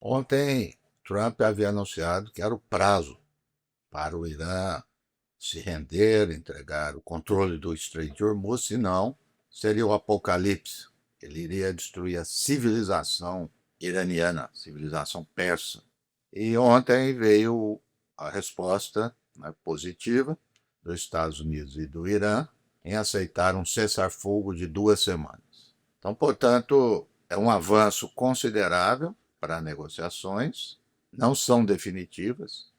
Ontem, Trump havia anunciado que era o prazo para o Irã se render, entregar o controle do Estreito de Hormuz, senão seria o apocalipse. Ele iria destruir a civilização iraniana, a civilização persa. E ontem veio a resposta, né, positiva dos Estados Unidos e do Irã em aceitar um cessar-fogo de 2 semanas. Então, portanto, é um avanço considerável para negociações, não são definitivas,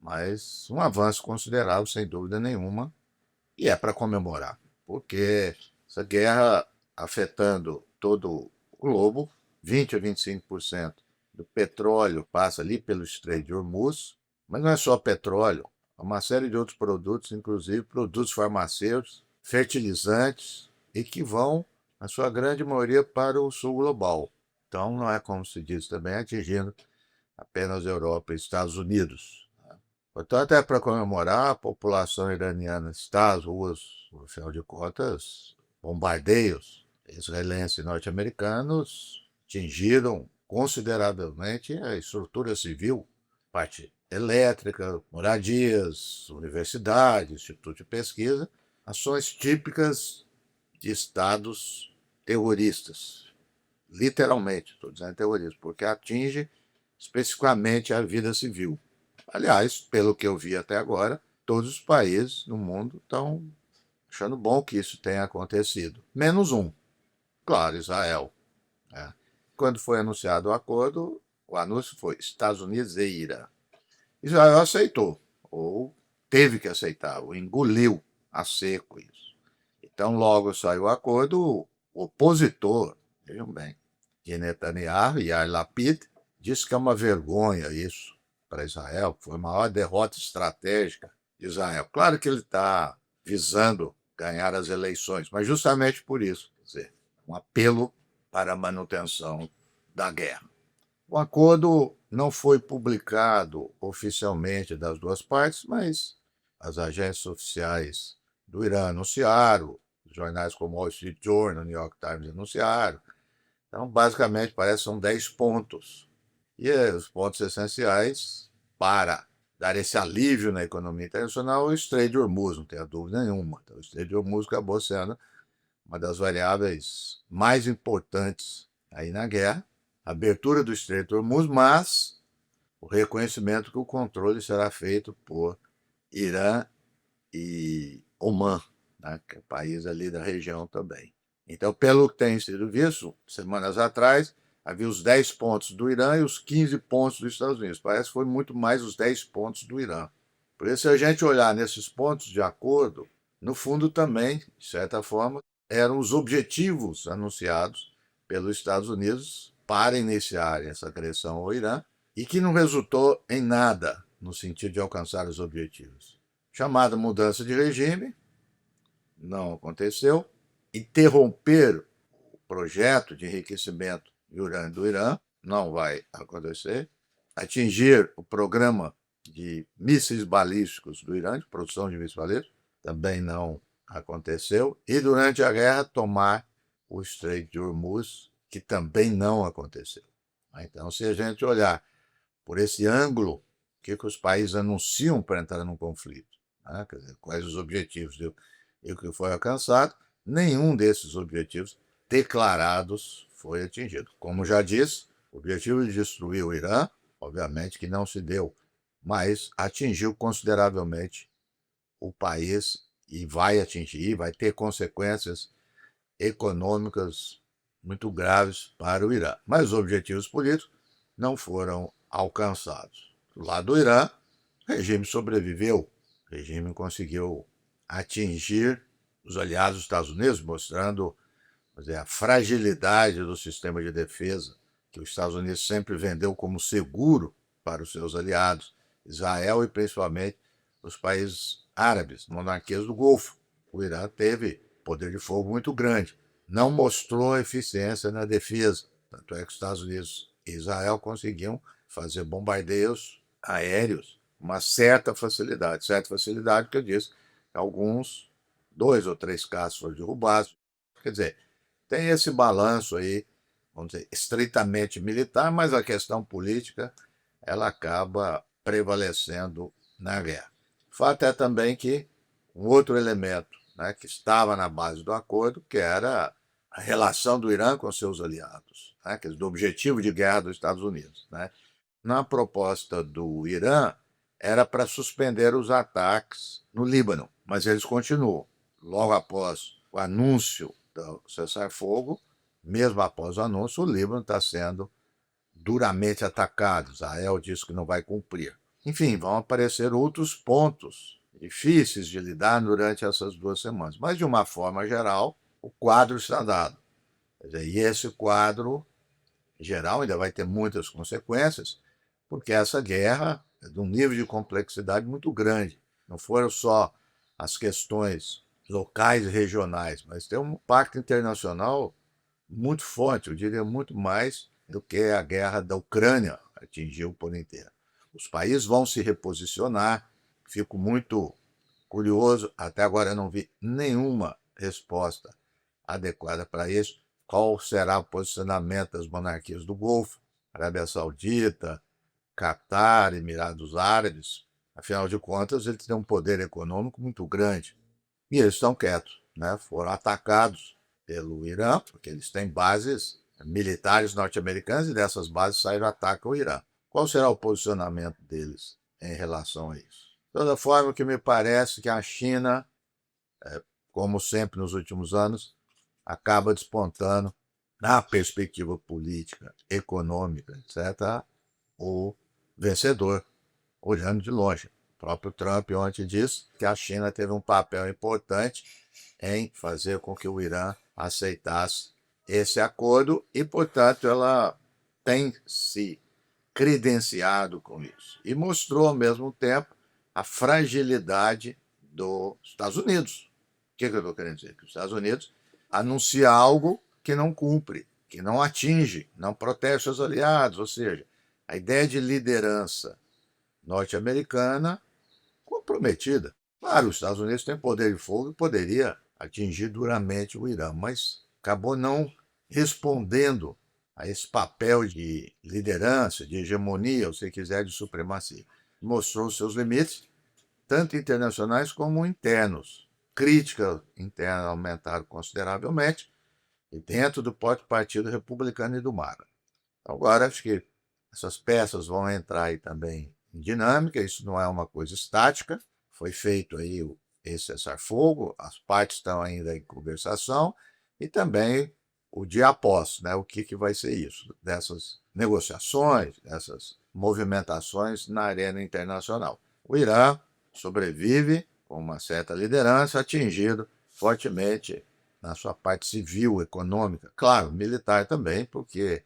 mas um avanço considerável, sem dúvida nenhuma, e é para comemorar, porque essa guerra afetando todo o globo, 20 a 25% do petróleo passa ali pelo Estreito de Hormuz, mas não é só petróleo, é uma série de outros produtos, inclusive produtos farmacêuticos, fertilizantes, e que vão, na sua grande maioria, para o sul global. Então, não é como se diz também, atingindo apenas a Europa e Estados Unidos. Portanto, é para comemorar, a população iraniana está às ruas, afinal de contas, bombardeios israelenses e norte-americanos atingiram consideravelmente a estrutura civil, parte elétrica, moradias, universidades, instituto de pesquisa, ações típicas de estados terroristas. Literalmente, estou dizendo terrorismo, porque atinge especificamente a vida civil. Aliás, pelo que eu vi até agora, todos os países no mundo estão achando bom que isso tenha acontecido. Menos um, claro, Israel. Né? Quando foi anunciado o acordo, o anúncio foi Estados Unidos e Irã. Israel aceitou, ou teve que aceitar, ou engoliu a seco isso. Então, logo saiu o acordo, o opositor, vejam bem, de Netanyahu, Yair Lapid, disse que é uma vergonha isso para Israel, foi a maior derrota estratégica de Israel. Claro que ele está visando ganhar as eleições, mas justamente por isso, quer dizer, um apelo para a manutenção da guerra. O acordo não foi publicado oficialmente das duas partes, mas as agências oficiais do Irã anunciaram, jornais como o Wall Street Journal, New York Times anunciaram. Então, basicamente, parece que são 10 pontos. E os pontos essenciais para dar esse alívio na economia internacional, o Estreito de Hormuz, não tenha dúvida nenhuma. Então, o Estreito de Hormuz acabou sendo uma das variáveis mais importantes aí na guerra, a abertura do Estreito de Hormuz, mas o reconhecimento que o controle será feito por Irã e Omã, né, que é país ali da região também. Então, pelo que tem sido visto, semanas atrás, havia os 10 pontos do Irã e os 15 pontos dos Estados Unidos. Parece que foi muito mais os 10 pontos do Irã. Por isso, se a gente olhar nesses pontos de acordo, no fundo também, de certa forma, eram os objetivos anunciados pelos Estados Unidos para iniciar essa agressão ao Irã e que não resultou em nada no sentido de alcançar os objetivos. Chamada mudança de regime, não aconteceu. Interromper o projeto de enriquecimento de urânio do Irã, não vai acontecer. Atingir o programa de mísseis balísticos do Irã, de produção de mísseis balísticos, também não aconteceu. E durante a guerra, tomar o Estreito de Hormuz, que também não aconteceu. Então, se a gente olhar por esse ângulo, o que os países anunciam para entrar num conflito, né? Quer dizer, quais os objetivos e o que foi alcançado, nenhum desses objetivos declarados foi atingido. Como já disse, o objetivo de destruir o Irã, obviamente que não se deu, mas atingiu consideravelmente o país e vai atingir, vai ter consequências econômicas muito graves para o Irã. Mas os objetivos políticos não foram alcançados. Do lado do Irã, o regime sobreviveu, o regime conseguiu atingir os aliados dos Estados Unidos, mostrando dizer, a fragilidade do sistema de defesa que os Estados Unidos sempre vendeu como seguro para os seus aliados, Israel e principalmente os países árabes, monarquias do Golfo. O Irã teve poder de fogo muito grande, não mostrou eficiência na defesa, tanto é que os Estados Unidos e Israel conseguiam fazer bombardeios aéreos com uma certa facilidade que eu disse, alguns, 2 ou 3 casos foram derrubados. Quer dizer, tem esse balanço aí, vamos dizer, estritamente militar, mas a questão política ela acaba prevalecendo na guerra. O fato é também que um outro elemento, né, que estava na base do acordo, que era a relação do Irã com seus aliados, né, quer dizer, do objetivo de guerra dos Estados Unidos. Né. Na proposta do Irã, era para suspender os ataques no Líbano, mas eles continuam. Logo após o anúncio do cessar-fogo, mesmo após o anúncio, o Líbano está sendo duramente atacado. Israel diz que não vai cumprir. Enfim, vão aparecer outros pontos difíceis de lidar durante essas 2 semanas. Mas, de uma forma geral, o quadro está dado. E esse quadro geral ainda vai ter muitas consequências, porque essa guerra é de um nível de complexidade muito grande. Não foram só as questões locais e regionais, mas tem um impacto internacional muito forte, eu diria muito mais do que a guerra da Ucrânia atingiu por inteiro. Os países vão se reposicionar, fico muito curioso, até agora eu não vi nenhuma resposta adequada para isso. Qual será o posicionamento das monarquias do Golfo, Arábia Saudita, Catar, Emirados Árabes? Afinal de contas, eles têm um poder econômico muito grande. E eles estão quietos, né? Foram atacados pelo Irã, porque eles têm bases militares norte-americanas e dessas bases saíram ataque ao Irã. Qual será o posicionamento deles em relação a isso? De toda forma, o que me parece que a China, como sempre nos últimos anos, acaba despontando na perspectiva política, econômica, etc., o vencedor, olhando de longe. O próprio Trump ontem disse que a China teve um papel importante em fazer com que o Irã aceitasse esse acordo e, portanto, ela tem se credenciado com isso. E mostrou, ao mesmo tempo, a fragilidade dos Estados Unidos. O que eu estou querendo dizer? Que os Estados Unidos anuncia algo que não cumpre, que não atinge, não protege seus aliados, ou seja, a ideia de liderança norte-americana comprometida. Claro, os Estados Unidos têm poder de fogo e poderia atingir duramente o Irã, mas acabou não respondendo a esse papel de liderança, de hegemonia, ou se quiser, de supremacia. Mostrou seus limites, tanto internacionais como internos. Críticas internas aumentaram consideravelmente, e dentro do próprio Partido Republicano e do MAGA. Agora, acho que essas peças vão entrar aí também em dinâmica, isso não é uma coisa estática, foi feito aí esse cessar-fogo, as partes estão ainda em conversação, e também o dia após, né, o que vai ser isso, dessas negociações, dessas movimentações na arena internacional. O Irã sobrevive com uma certa liderança, atingido fortemente na sua parte civil, econômica, claro, militar também, porque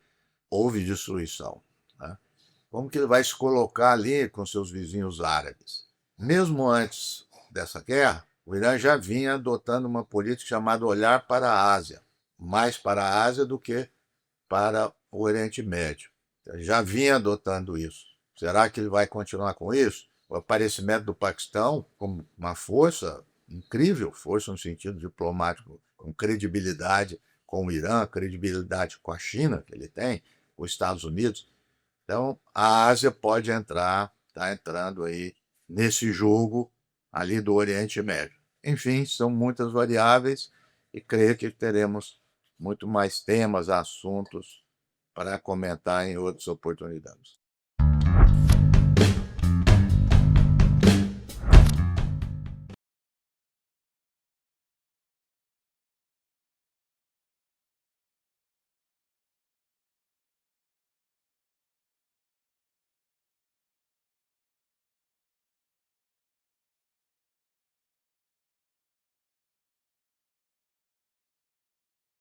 houve destruição. Né? Como que ele vai se colocar ali com seus vizinhos árabes? Mesmo antes dessa guerra, o Irã já vinha adotando uma política chamada olhar para a Ásia, mais para a Ásia do que para o Oriente Médio. Ele já vinha adotando isso. Será que ele vai continuar com isso? O aparecimento do Paquistão como uma força incrível, força no sentido diplomático, com credibilidade com o Irã, credibilidade com a China que ele tem, com os Estados Unidos. Então, a Ásia pode entrar, está entrando aí nesse jogo ali do Oriente Médio. Enfim, são muitas variáveis e creio que teremos muito mais temas, assuntos para comentar em outras oportunidades.